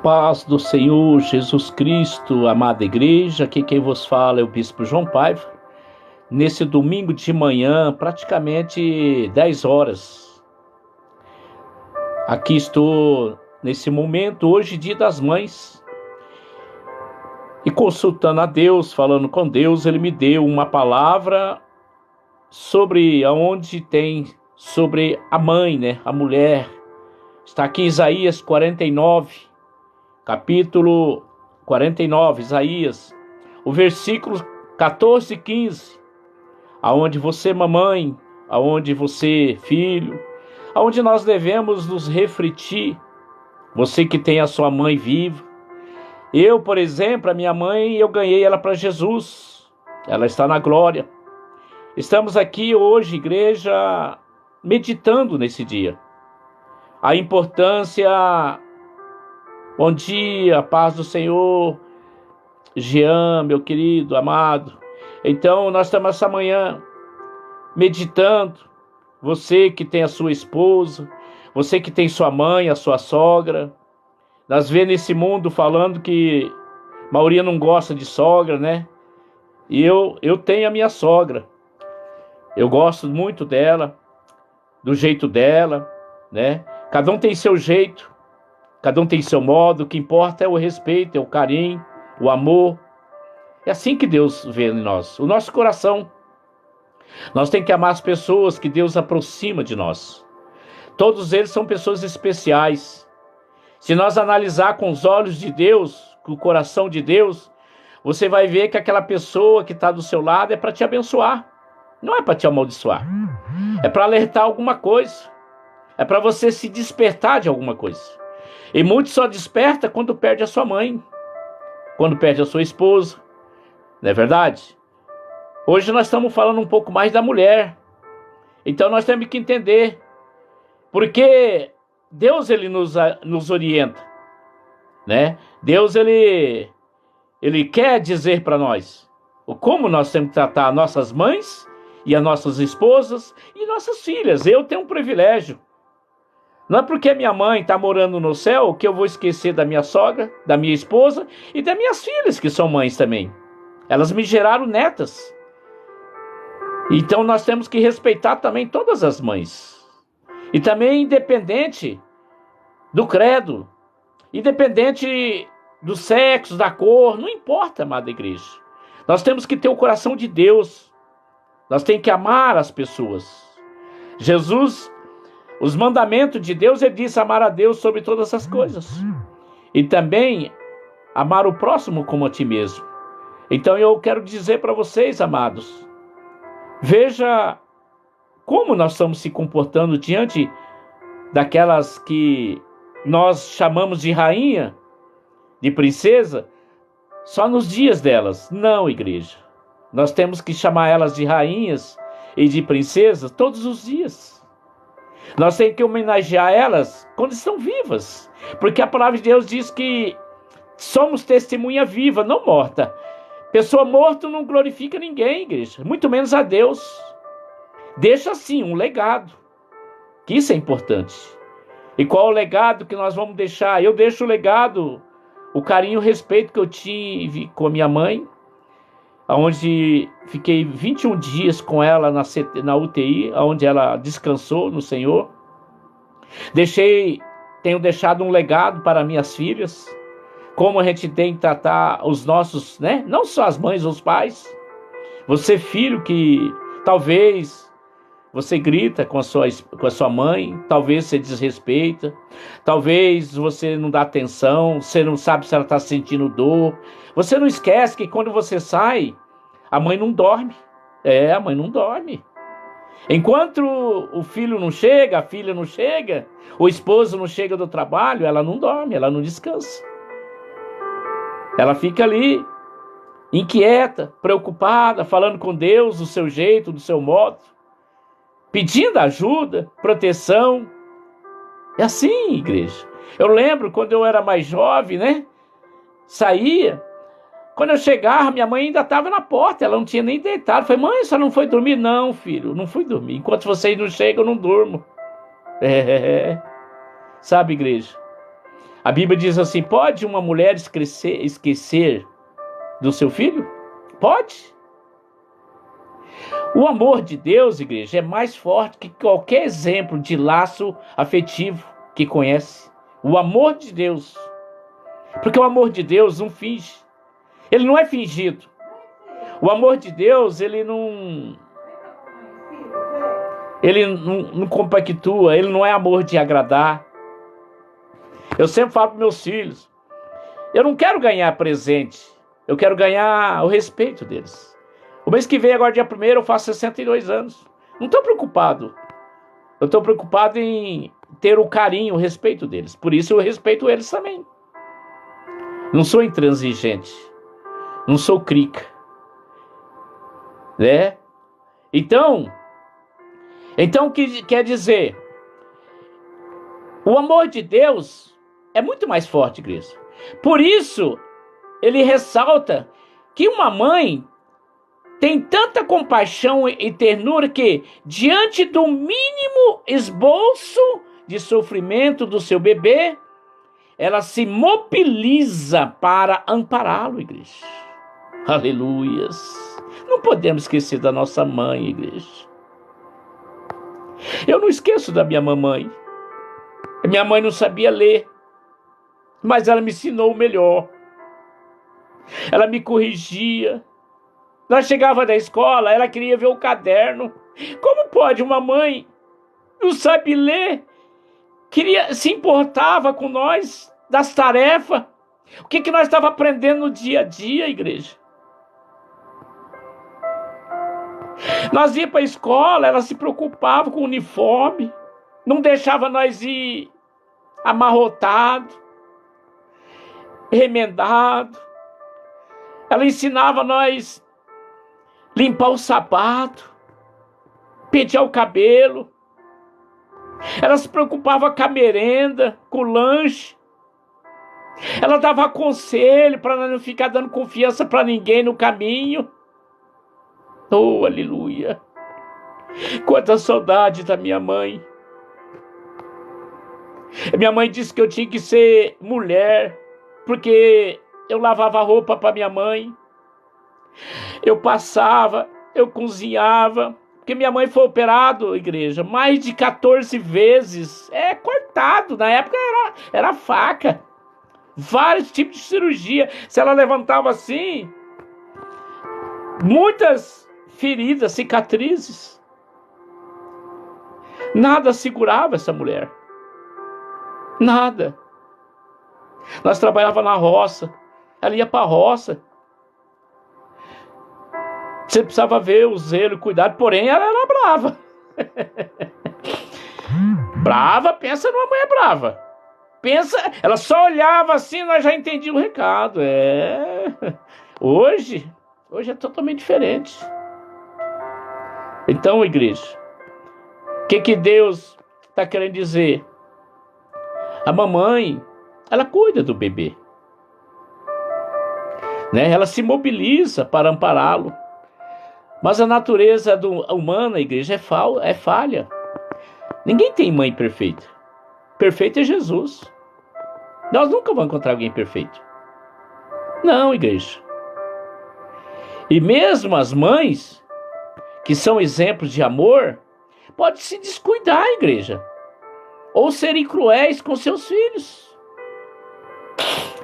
Paz do Senhor Jesus Cristo, amada igreja, aqui quem vos fala é o Bispo João Paiva. Nesse domingo de manhã, praticamente 10 horas. Aqui estou nesse momento, hoje dia das mães. E consultando a Deus, falando com Deus, Ele me deu uma palavra sobre sobre a mãe, né? A mulher. Está aqui em Isaías 49, capítulo 49, Isaías, o versículo 14 e 15, aonde você, mamãe, aonde você, filho, aonde nós devemos nos refletir, você que tem a sua mãe viva. Eu, por exemplo, a minha mãe, eu ganhei ela para Jesus, ela está na glória. Estamos aqui hoje, igreja, meditando nesse dia, a importância. Bom dia, paz do Senhor, Jean, meu querido, amado. Então, nós estamos essa manhã meditando, você que tem a sua esposa, você que tem sua mãe, a sua sogra. Nós vemos nesse mundo falando que a maioria não gosta de sogra, né? E eu tenho a minha sogra. Eu gosto muito dela, do jeito dela, né? Cada um tem seu jeito. Cada um tem seu modo, o que importa é o respeito, é o carinho, o amor. É assim que Deus vê em nós, o nosso coração. Nós temos que amar as pessoas que Deus aproxima de nós. Todos eles são pessoas especiais. Se nós analisar com os olhos de Deus, com o coração de Deus, você vai ver que aquela pessoa que está do seu lado é para te abençoar. Não é para te amaldiçoar. É para alertar alguma coisa. É para você se despertar de alguma coisa. E muitos só desperta quando perde a sua mãe, quando perde a sua esposa, não é verdade? Hoje nós estamos falando um pouco mais da mulher, então nós temos que entender, porque Deus ele nos orienta, né? Deus ele quer dizer para nós como nós temos que tratar as nossas mães e as nossas esposas e nossas filhas. Eu tenho um privilégio. Não é porque minha mãe está morando no céu que eu vou esquecer da minha sogra, da minha esposa e das minhas filhas, que são mães também. Elas me geraram netas. Então nós temos que respeitar também todas as mães. E também independente do credo, independente do sexo, da cor, não importa, amada igreja. Nós temos que ter o coração de Deus. Nós temos que amar as pessoas. Jesus, os mandamentos de Deus, ele disse amar a Deus sobre todas as coisas. E também amar o próximo como a ti mesmo. Então eu quero dizer para vocês, amados, veja como nós estamos se comportando diante daquelas que nós chamamos de rainha, de princesa, só nos dias delas. Não, igreja. Nós temos que chamar elas de rainhas e de princesas todos os dias. Nós temos que homenagear elas quando estão vivas. Porque a palavra de Deus diz que somos testemunha viva, não morta. Pessoa morta não glorifica ninguém, igreja. Muito menos a Deus. Deixa assim um legado. Que isso é importante. E qual é o legado que nós vamos deixar? Eu deixo o legado, o carinho e o respeito que eu tive com a minha mãe, onde fiquei 21 dias com ela na UTI, onde ela descansou no Senhor. Tenho deixado um legado para minhas filhas, como a gente tem que tratar os nossos, né? Não só as mães, os pais. Você, filho, que talvez você grita com a sua mãe, talvez você desrespeita, talvez você não dá atenção, você não sabe se ela está sentindo dor. Você não esquece que quando você sai, a mãe não dorme. A mãe não dorme. Enquanto o filho não chega, a filha não chega, o esposo não chega do trabalho, ela não dorme, ela não descansa. Ela fica ali, inquieta, preocupada, falando com Deus do seu jeito, do seu modo, pedindo ajuda, proteção. É assim, igreja. Eu lembro quando eu era mais jovem, né? Saía. Quando eu chegava, minha mãe ainda estava na porta, ela não tinha nem deitado. Eu falei, mãe, você não foi dormir? Não, filho, não fui dormir. Enquanto vocês não chegam, eu não durmo. Sabe, igreja? A Bíblia diz assim: pode uma mulher esquecer do seu filho? Pode. O amor de Deus, igreja, é mais forte que qualquer exemplo de laço afetivo que conhece. O amor de Deus. Porque o amor de Deus não finge. Ele não é fingido. O amor de Deus, ele não compactua, ele não é amor de agradar. Eu sempre falo para meus filhos, eu não quero ganhar presente, eu quero ganhar o respeito deles. O mês que vem, agora dia 1º, eu faço 62 anos. Não estou preocupado. Eu estou preocupado em ter o carinho, o respeito deles. Por isso eu respeito eles também. Não sou intransigente. Não sou crica. Né? Então, o que quer dizer? O amor de Deus é muito mais forte, igreja. Por isso, ele ressalta que uma mãe tem tanta compaixão e ternura que, diante do mínimo esboço de sofrimento do seu bebê, ela se mobiliza para ampará-lo, igreja. Aleluias. Não podemos esquecer da nossa mãe, igreja. Eu não esqueço da minha mamãe. Minha mãe não sabia ler, mas ela me ensinou o melhor. Ela me corrigia. Nós chegava da escola, ela queria ver o caderno. Como pode uma mãe não sabe ler? Se importava com nós, das tarefas. O que nós estávamos aprendendo no dia a dia, igreja? Nós íamos para a escola, ela se preocupava com o uniforme. Não deixava nós ir amarrotado, remendado. Ela ensinava nós limpar o sapato, pentear o cabelo. Ela se preocupava com a merenda, com o lanche. Ela dava conselho para não ficar dando confiança para ninguém no caminho. Oh, aleluia! Quanta saudade da minha mãe. Minha mãe disse que eu tinha que ser mulher, porque eu lavava roupa para minha mãe. Eu passava, eu cozinhava, porque minha mãe foi operada, igreja, mais de 14 vezes. Cortado, na época era faca. Vários tipos de cirurgia. Se ela levantava assim, muitas feridas, cicatrizes. Nada segurava essa mulher. Nada. Nós trabalhávamos na roça. Ela ia para a roça. Você precisava ver o zelo, o cuidado. Porém, ela era brava. Brava, pensa numa mulher brava. Pensa, ela só olhava assim, nós já entendíamos o recado. Hoje é totalmente diferente. Então, igreja, o que Deus está querendo dizer? A mamãe, ela cuida do bebê. Né? Ela se mobiliza para ampará-lo. Mas a natureza humana, igreja, é falha. Ninguém tem mãe perfeita. Perfeito é Jesus. Nós nunca vamos encontrar alguém perfeito. Não, igreja. E mesmo as mães, que são exemplos de amor, podem se descuidar, igreja. Ou serem cruéis com seus filhos.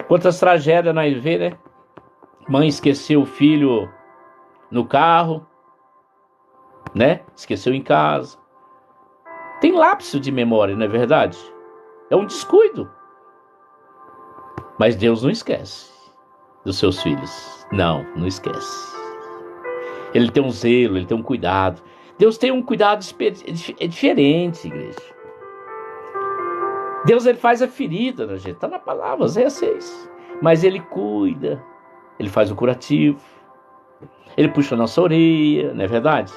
Quantas tragédias nós vemos, né? Mãe esqueceu o filho no carro, né? Esqueceu em casa. Tem lapso de memória, não é verdade? É um descuido. Mas Deus não esquece dos seus filhos. Não esquece. Ele tem um zelo, ele tem um cuidado. Deus tem um cuidado diferente, igreja. Deus, ele faz a ferida da gente. Está na palavra, Zé 6. Mas ele cuida. Ele faz o curativo. Ele puxa a nossa orelha, não é verdade?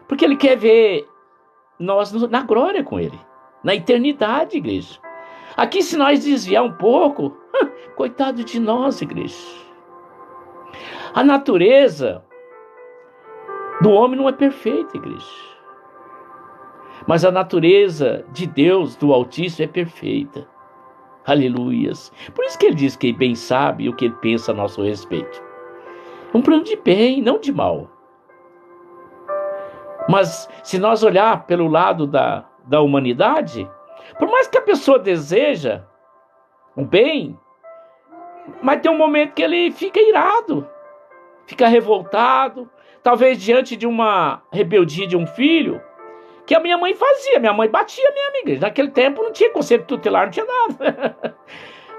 Porque ele quer ver nós na glória com ele. Na eternidade, igreja. Aqui, se nós desviar um pouco, coitado de nós, igreja. A natureza do homem não é perfeita, igreja. Mas a natureza de Deus, do Altíssimo, é perfeita. Aleluias. Por isso que ele diz que bem sabe o que ele pensa a nosso respeito. Um plano de bem, não de mal. Mas se nós olhar pelo lado da humanidade, por mais que a pessoa deseja o bem, mas tem um momento que ele fica irado, fica revoltado, talvez diante de uma rebeldia de um filho, que a minha mãe fazia. Minha mãe batia a minha amiga. Naquele tempo não tinha conselho tutelar, não tinha nada.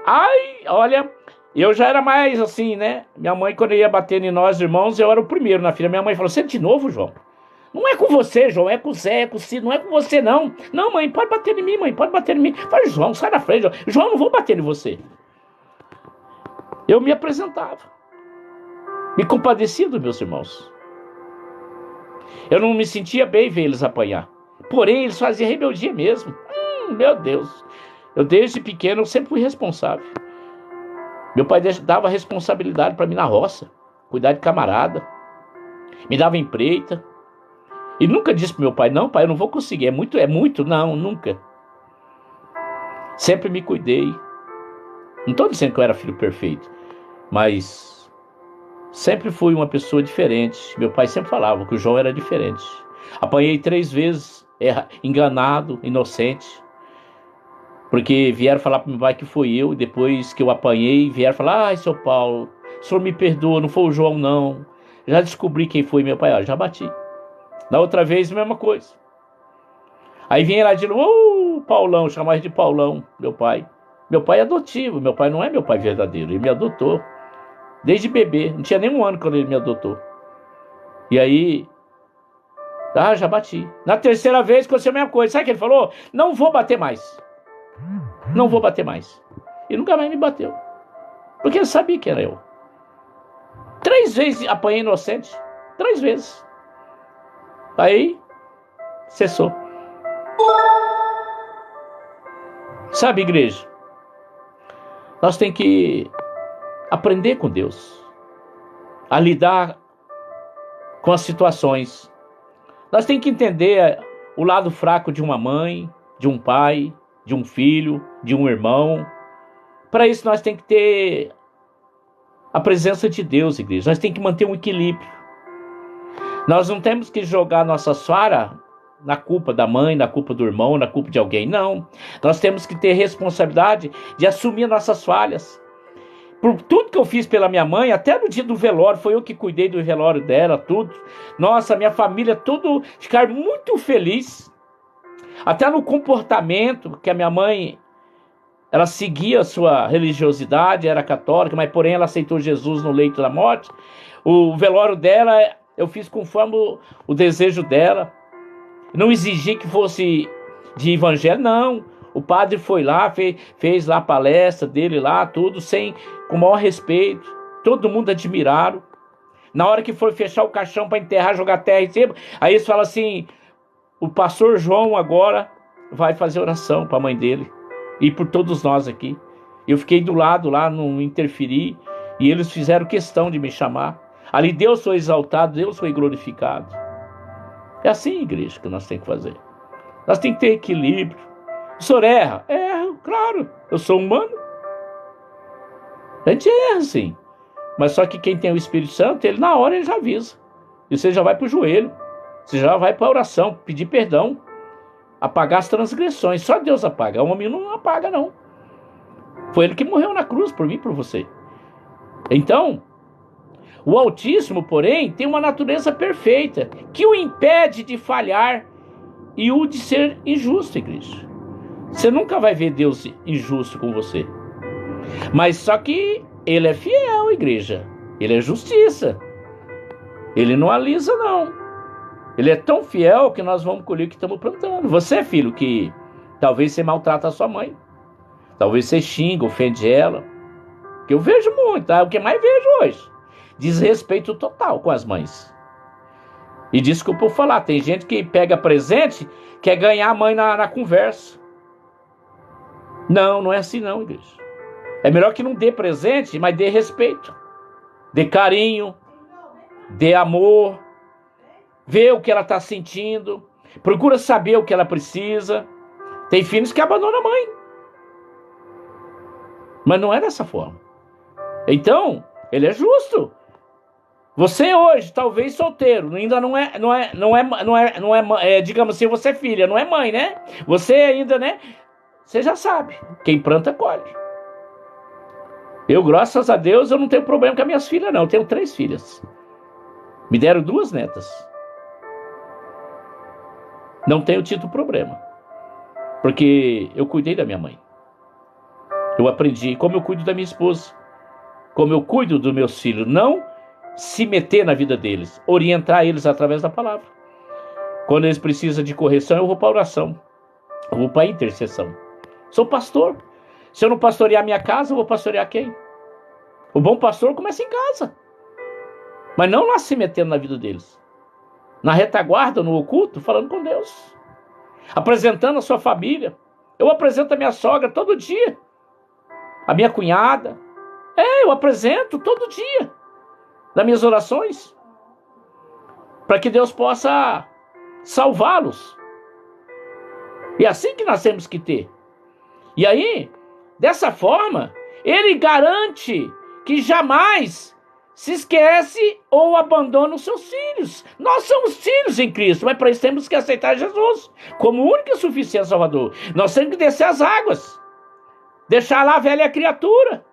Ai, olha, eu já era mais assim, né? Minha mãe, quando ia batendo em nós, irmãos, eu era o primeiro na fila. Minha mãe falou, você de novo, João? Não é com você, João, é com o Zé, é com o Cid, não é com você, não. Não, mãe, pode bater em mim, mãe, pode bater em mim. Fala, João, sai da frente, João. João, não vou bater em você. Eu me apresentava. Me compadecia dos meus irmãos. Eu não me sentia bem ver eles apanhar. Porém, eles faziam rebeldia mesmo. Meu Deus. Eu, desde pequeno, eu sempre fui responsável. Meu pai dava responsabilidade para mim na roça. Cuidar de camarada. Me dava empreita. E nunca disse pro meu pai, não, pai, eu não vou conseguir. É muito, não, nunca. Sempre me cuidei. Não estou dizendo que eu era filho perfeito. Mas sempre fui uma pessoa diferente. Meu pai sempre falava que o João era diferente. Apanhei 3 vezes, enganado, inocente. Porque vieram falar para meu pai que foi eu. E depois que eu apanhei, vieram falar, ai, seu Paulo, o senhor me perdoa, não foi o João, não. Já descobri quem foi meu pai, ó, já bati. Na outra vez, a mesma coisa. Aí vinha lá de novo, Paulão, chamava de Paulão, meu pai. Meu pai é adotivo, meu pai não é meu pai verdadeiro, ele me adotou. Desde bebê, não tinha nem 1 ano quando ele me adotou. E aí, já bati. Na terceira vez, aconteceu a mesma coisa. Sabe o que ele falou? Não vou bater mais. Não vou bater mais. E nunca mais me bateu. Porque ele sabia que era eu. 3 vezes apanhei inocente. 3 vezes. Aí, cessou. Sabe, igreja? Nós temos que aprender com Deus. A lidar com as situações. Nós temos que entender o lado fraco de uma mãe, de um pai, de um filho, de um irmão. Para isso nós temos que ter a presença de Deus, igreja. Nós temos que manter um equilíbrio. Nós não temos que jogar nossa soara na culpa da mãe, na culpa do irmão, na culpa de alguém. Não. Nós temos que ter responsabilidade de assumir nossas falhas. Por tudo que eu fiz pela minha mãe, até no dia do velório, foi eu que cuidei do velório dela, tudo. Nossa, minha família, tudo, ficar muito feliz. Até no comportamento, que a minha mãe, ela seguia a sua religiosidade, era católica, mas porém ela aceitou Jesus no leito da morte. O velório dela, eu fiz conforme o desejo dela. Não exigi que fosse de evangelho, não. O padre foi lá, fez lá a palestra dele lá, tudo, com o maior respeito. Todo mundo admiraram. Na hora que for fechar o caixão para enterrar, jogar terra em cima, aí eles falam assim, o pastor João agora vai fazer oração para a mãe dele. E por todos nós aqui. Eu fiquei do lado lá, não interferi. E eles fizeram questão de me chamar. Ali Deus foi exaltado, Deus foi glorificado. É assim, igreja, que nós temos que fazer. Nós temos que ter equilíbrio. O senhor erra? Erra, claro. Eu sou humano. A gente erra, sim. Mas só que quem tem o Espírito Santo, ele na hora ele já avisa. E você já vai para o joelho. Você já vai para a oração, pedir perdão. Apagar as transgressões. Só Deus apaga. O homem não apaga, não. Foi ele que morreu na cruz por mim e por você. Então, o Altíssimo, porém, tem uma natureza perfeita, que o impede de falhar e o de ser injusto, igreja. Você nunca vai ver Deus injusto com você. Mas só que ele é fiel, igreja. Ele é justiça. Ele não alisa, não. Ele é tão fiel que nós vamos colher o que estamos plantando. Você, filho, que talvez você maltrata a sua mãe. Talvez você xinga, ofende ela. Que eu vejo muito, tá? O que mais vejo hoje. Desrespeito total com as mães. E desculpa eu falar, tem gente que pega presente, quer ganhar a mãe na conversa. Não é assim não, igreja. É melhor que não dê presente, mas dê respeito. Dê carinho. Dê amor. Vê o que ela está sentindo. Procura saber o que ela precisa. Tem filhos que abandonam a mãe. Mas não é dessa forma. Então, ele é justo. Você hoje, talvez solteiro, ainda digamos assim, você é filha, não é mãe, né? Você ainda, né? Você já sabe, quem planta, colhe. Eu, graças a Deus, eu não tenho problema com as minhas filhas, não. Eu tenho 3 filhas. Me deram 2 netas. Não tenho tido problema. Porque eu cuidei da minha mãe. Eu aprendi como eu cuido da minha esposa. Como eu cuido dos meus filhos. Não se meter na vida deles, orientar eles através da palavra. Quando eles precisam de correção, eu vou para a oração, eu vou para a intercessão. Sou pastor. Se eu não pastorear minha casa, eu vou pastorear quem? O bom pastor começa em casa, mas não lá se metendo na vida deles, na retaguarda, no oculto, falando com Deus, apresentando a sua família. Eu apresento a minha sogra todo dia, a minha cunhada, eu apresento todo dia nas minhas orações, para que Deus possa salvá-los. E é assim que nós temos que ter. E aí, dessa forma, ele garante que jamais se esquece ou abandona os seus filhos. Nós somos filhos em Cristo, mas para isso temos que aceitar Jesus como único e suficiente Salvador. Nós temos que descer as águas, deixar lá a velha criatura,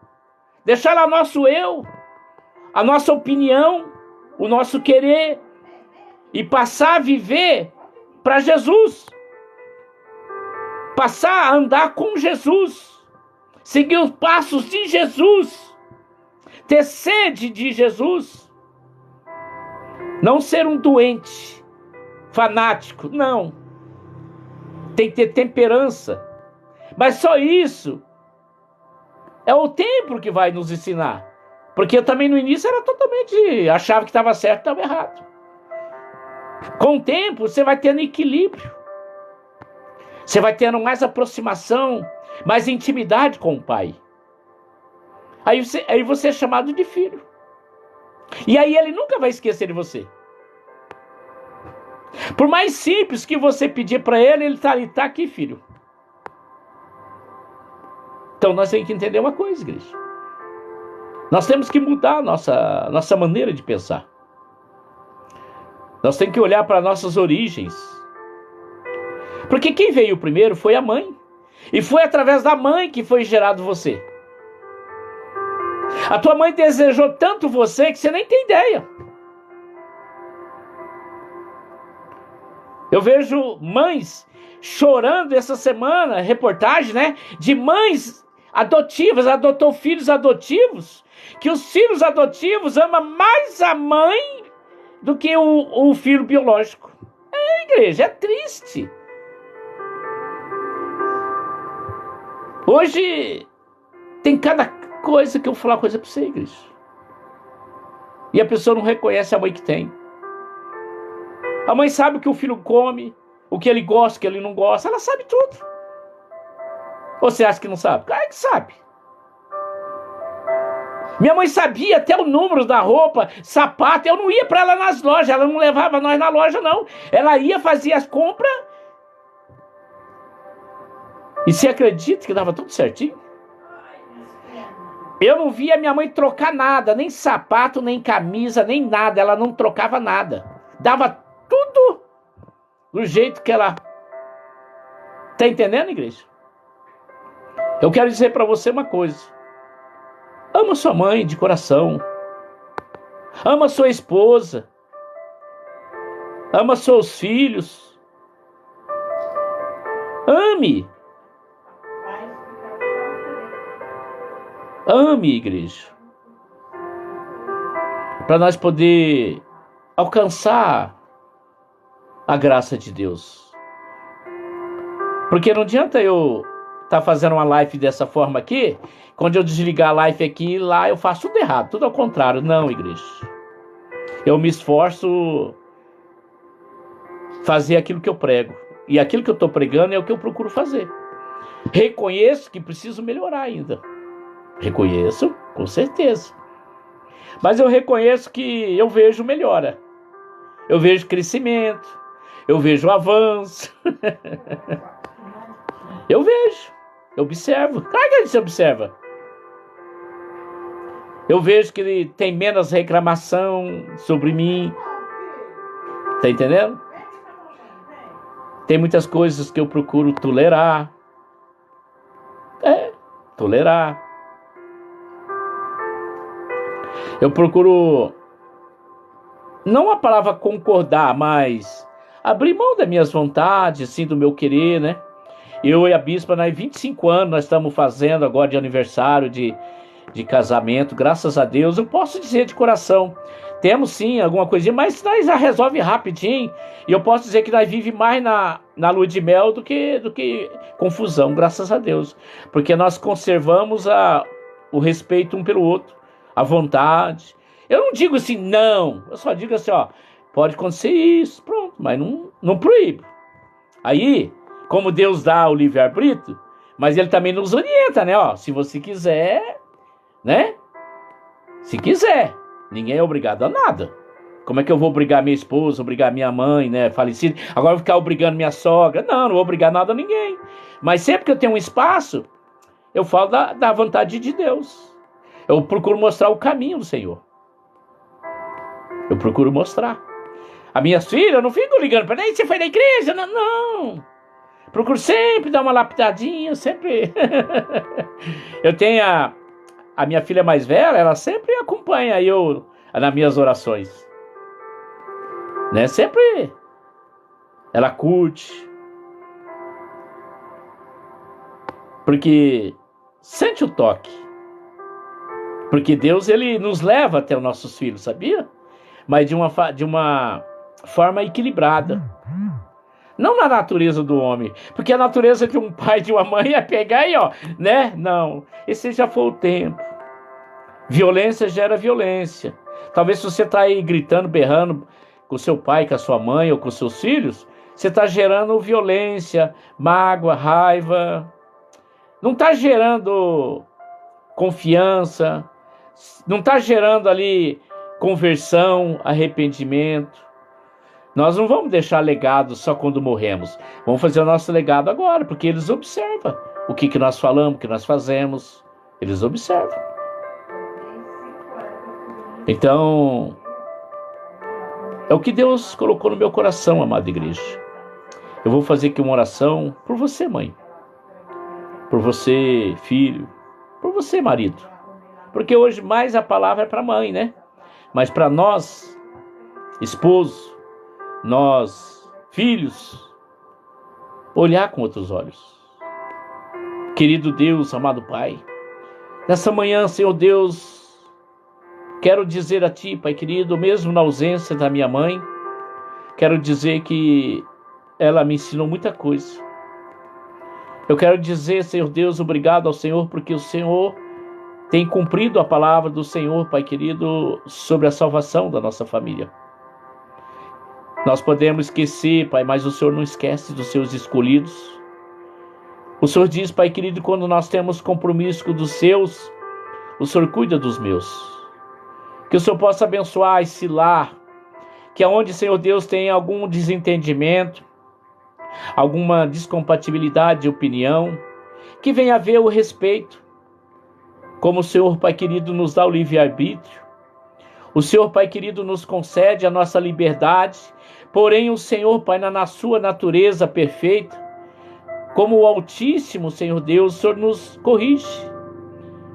deixar lá nosso eu, a nossa opinião, o nosso querer, e passar a viver para Jesus, passar a andar com Jesus, seguir os passos de Jesus, ter sede de Jesus, não ser um doente, fanático, não, tem que ter temperança, mas só isso é o tempo que vai nos ensinar. Porque eu também no início era totalmente, achava que estava certo e estava errado. Com o tempo você vai tendo equilíbrio. Você vai tendo mais aproximação, mais intimidade com o Pai. Aí você é chamado de filho. E aí ele nunca vai esquecer de você. Por mais simples que você pedir para ele, ele está aqui, filho. Então nós temos que entender uma coisa, igreja. Nós temos que mudar a nossa maneira de pensar. Nós temos que olhar para nossas origens. Porque quem veio primeiro foi a mãe. E foi através da mãe que foi gerado você. A tua mãe desejou tanto você que você nem tem ideia. Eu vejo mães chorando essa semana, reportagem, né? De mães adotivas, adotou filhos adotivos, que os filhos adotivos amam mais a mãe do que o filho biológico. Igreja, é triste. Hoje tem cada coisa que eu vou falar uma coisa para você, igreja. E a pessoa não reconhece a mãe que tem. A mãe sabe o que o filho come, o que ele gosta, o que ele não gosta. Ela sabe tudo. Ou você acha que não sabe? Claro que sabe. Minha mãe sabia até o número da roupa, sapato. Eu não ia para ela nas lojas, ela não levava nós na loja, não. Ela ia fazer as compras. E você acredita que dava tudo certinho? Eu não via minha mãe trocar nada, nem sapato, nem camisa, nem nada. Ela não trocava nada. Dava tudo do jeito que ela... Tá entendendo, igreja? Eu quero dizer para você uma coisa. Ama sua mãe de coração. Ama sua esposa. Ama seus filhos. Ame. Ame, igreja. Para nós poder alcançar a graça de Deus. Porque não adianta eu estar fazendo uma live dessa forma aqui, quando eu desligar a live aqui, lá eu faço tudo errado, tudo ao contrário. Não, igreja. Eu me esforço fazer aquilo que eu prego. E aquilo que eu estou pregando é o que eu procuro fazer. Reconheço que preciso melhorar ainda. Reconheço, com certeza. Mas eu reconheço que eu vejo melhora. Eu vejo crescimento. Eu vejo avanço. Eu vejo. Eu observo. Claro que a gente observa. Eu vejo que ele tem menos reclamação sobre mim. Tá entendendo? Tem muitas coisas que eu procuro tolerar. Tolerar. Eu procuro, não a palavra concordar, mas abrir mão das minhas vontades, assim, do meu querer, né? Eu e a bispa, nós 25 anos, nós estamos fazendo agora de aniversário de casamento, graças a Deus. Eu posso dizer de coração, temos sim alguma coisinha, mas nós já resolve rapidinho. E eu posso dizer que nós vivemos mais na lua de mel do que confusão, graças a Deus. Porque nós conservamos o respeito um pelo outro, a vontade. Eu não digo assim, não. Eu só digo assim, ó, pode acontecer isso, pronto, mas não proíbo. Aí, como Deus dá o livre-arbítrio, mas ele também nos orienta, né? Ó, se você quiser, né? Se quiser, ninguém é obrigado a nada. Como é que eu vou obrigar minha esposa, obrigar minha mãe, né, falecida? Agora eu vou ficar obrigando minha sogra. Não vou obrigar nada a ninguém. Mas sempre que eu tenho um espaço, eu falo da vontade de Deus. Eu procuro mostrar o caminho do Senhor. Eu procuro mostrar. A minha filha, eu não fico ligando para ela, você foi na igreja? Não. Procuro sempre dar uma lapidadinha, sempre. Eu tenho a minha filha mais velha, ela sempre acompanha eu nas minhas orações. Né? Sempre ela curte. Porque sente o toque. Porque Deus, ele nos leva até os nossos filhos, sabia? Mas de uma forma equilibrada. Não na natureza do homem. Porque a natureza de um pai e de uma mãe é pegar e ó, né? Não. Esse já foi o tempo. Violência gera violência. Talvez se você está aí gritando, berrando com seu pai, com a sua mãe ou com seus filhos, você está gerando violência, mágoa, raiva. Não está gerando confiança. Não está gerando ali conversão, arrependimento. Nós não vamos deixar legado só quando morremos. Vamos fazer o nosso legado agora, porque eles observam o que nós falamos, o que nós fazemos. Eles observam. Então, é o que Deus colocou no meu coração, amada igreja. Eu vou fazer aqui uma oração por você, mãe. Por você, filho. Por você, marido. Porque hoje mais a palavra é para mãe, né? Mas para nós, esposo, nós, filhos, olhar com outros olhos. Querido Deus, amado Pai, nessa manhã, Senhor Deus, quero dizer a Ti, Pai querido, mesmo na ausência da minha mãe, quero dizer que ela me ensinou muita coisa. Eu quero dizer, Senhor Deus, obrigado ao Senhor, porque o Senhor tem cumprido a palavra do Senhor, Pai querido, sobre a salvação da nossa família. Nós podemos esquecer, Pai, mas o Senhor não esquece dos seus escolhidos. O Senhor diz, Pai querido, quando nós temos compromisso com os seus, o Senhor cuida dos meus. Que o Senhor possa abençoar esse lar, que aonde, Senhor Deus, tem algum desentendimento, alguma descompatibilidade de opinião, que venha haver o respeito. Como o Senhor, Pai querido, nos dá o livre-arbítrio, o Senhor, Pai querido, nos concede a nossa liberdade, porém o Senhor, Pai, na sua natureza perfeita, como o Altíssimo, Senhor Deus, o Senhor nos corrige.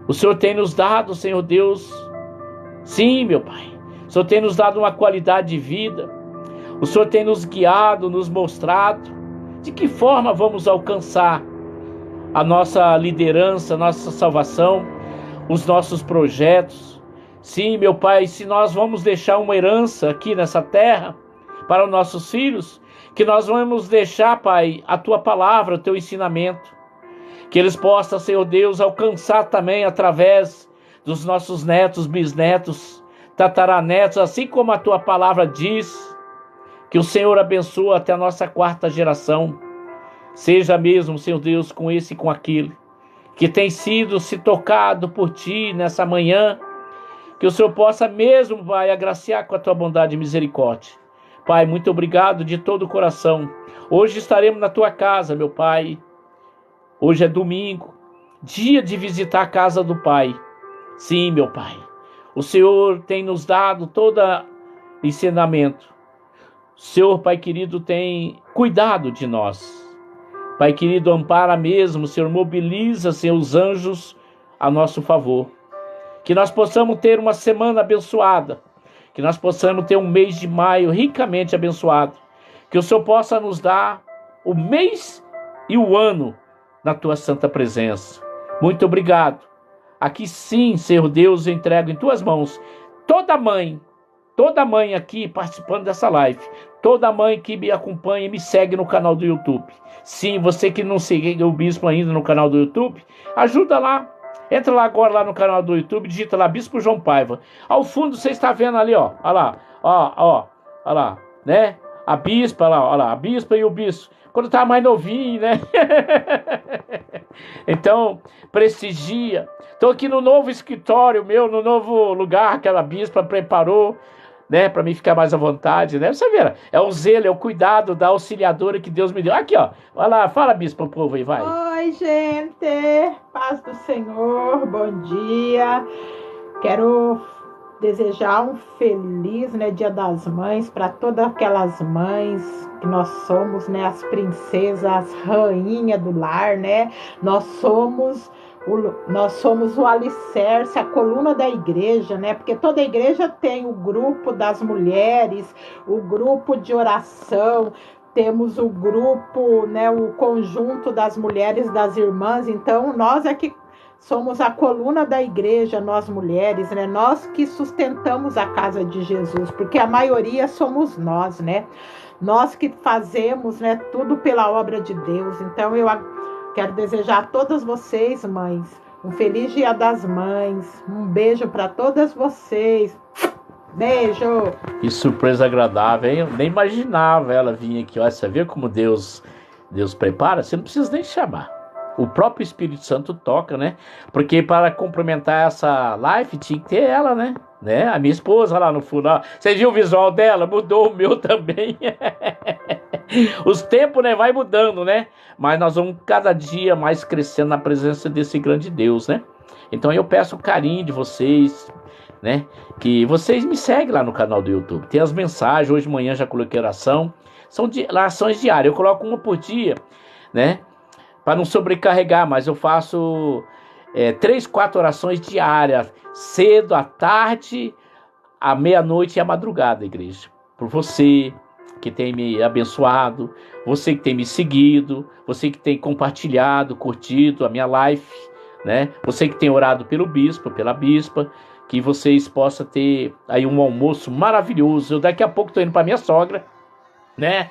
O Senhor tem nos dado, Senhor Deus, sim, meu Pai, o Senhor tem nos dado uma qualidade de vida, o Senhor tem nos guiado, nos mostrado de que forma vamos alcançar a nossa liderança, a nossa salvação, os nossos projetos. Sim, meu Pai, se nós vamos deixar uma herança aqui nessa terra para os nossos filhos, que nós vamos deixar, Pai, a Tua palavra, o Teu ensinamento, que eles possam, Senhor Deus, alcançar também através dos nossos netos, bisnetos, tataranetos, assim como a Tua palavra diz, que o Senhor abençoa até a nossa 4ª geração, seja mesmo, Senhor Deus, com esse e com aquele, que tem sido se tocado por Ti nessa manhã, que o Senhor possa mesmo, Pai, agraciar com a Tua bondade e misericórdia. Pai, muito obrigado de todo o coração. Hoje estaremos na Tua casa, meu Pai. Hoje é domingo, dia de visitar a casa do Pai. Sim, meu Pai. O Senhor tem nos dado todo ensinamento. O Senhor, Pai querido, tem cuidado de nós. Pai querido, ampara mesmo, Senhor, mobiliza seus anjos a nosso favor. Que nós possamos ter uma semana abençoada. Que nós possamos ter um mês de maio ricamente abençoado. Que o Senhor possa nos dar o mês e o ano na tua santa presença. Muito obrigado. Aqui sim, Senhor Deus, eu entrego em tuas mãos toda mãe aqui participando dessa live, toda mãe que me acompanha e me segue no canal do YouTube. Sim, você que não segue o Bispo ainda no canal do YouTube, ajuda lá. Entra lá agora lá no canal do YouTube, digita lá Bispo João Paiva. Ao fundo você está vendo ali, ó, olha lá, ó lá, né? A bispa lá, olha lá, a bispa e o bispo. Quando tá mais novinho, né? Então, prestigia. Estou aqui no novo escritório meu, no novo lugar que a bispa preparou, né? Para mim ficar mais à vontade, né? Você vê, é o zelo, é o cuidado da auxiliadora que Deus me deu. Aqui, ó. Vai lá, fala, bispa, pro povo aí, vai. Oi, gente. Paz do Senhor, bom dia. Quero desejar um feliz, né, Dia das Mães para todas aquelas mães que nós somos, né, as princesas, as rainhas do lar, né? Nós somos o alicerce, a coluna da igreja, né? Porque toda igreja tem o grupo das mulheres, o grupo de oração, temos o grupo, né, o conjunto das mulheres, das irmãs. Então, nós é que somos a coluna da igreja, nós mulheres, né? Nós que sustentamos a casa de Jesus, porque a maioria somos nós, né? Nós que fazemos, né, tudo pela obra de Deus. Então, eu quero desejar a todas vocês, mães, um feliz Dia das Mães. Um beijo para todas vocês. Beijo! Que surpresa agradável, hein? Eu nem imaginava ela vir aqui. Olha, você vê como Deus prepara? Você não precisa nem chamar. O próprio Espírito Santo toca, né? Porque para complementar essa live tinha que ter ela, né? A minha esposa lá no fundo. Ó. Você viu o visual dela? Mudou o meu também. Os tempos, né? Vai mudando, né? Mas nós vamos cada dia mais crescendo na presença desse grande Deus, né? Então eu peço o carinho de vocês, né? Que vocês me seguem lá no canal do YouTube. Tem as mensagens. Hoje de manhã já coloquei oração. São orações diárias. Eu coloco uma por dia, né? Para não sobrecarregar, mas eu faço 3, 4 orações diárias, cedo, à tarde, à meia-noite e à madrugada, igreja. Por você que tem me abençoado, você que tem me seguido, você que tem compartilhado, curtido a minha live, né? Você que tem orado pelo bispo, pela bispa, que vocês possam ter aí um almoço maravilhoso. Eu daqui a pouco estou indo para minha sogra, né?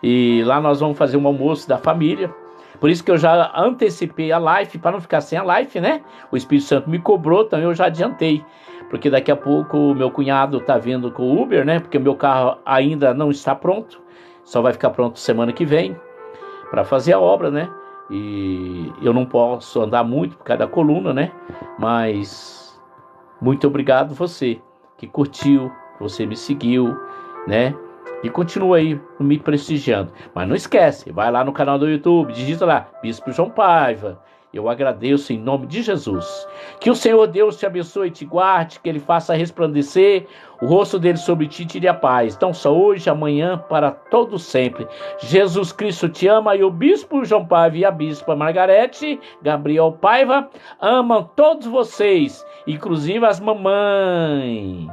E lá nós vamos fazer um almoço da família. Por isso que eu já antecipei a live, para não ficar sem a live, né? O Espírito Santo me cobrou, então eu já adiantei. Porque daqui a pouco o meu cunhado tá vindo com o Uber, né? Porque o meu carro ainda não está pronto. Só vai ficar pronto semana que vem para fazer a obra, né? E eu não posso andar muito por causa da coluna, né? Mas muito obrigado você que curtiu, você me seguiu, né? E continua aí me prestigiando. Mas não esquece, vai lá no canal do YouTube, digita lá, Bispo João Paiva. Eu agradeço em nome de Jesus. Que o Senhor Deus te abençoe e te guarde, que Ele faça resplandecer o rosto dele sobre ti e te dê a paz. Então só hoje, amanhã, para todo sempre. Jesus Cristo te ama e o Bispo João Paiva e a Bispa Margarete Gabriel Paiva amam todos vocês, inclusive as mamães.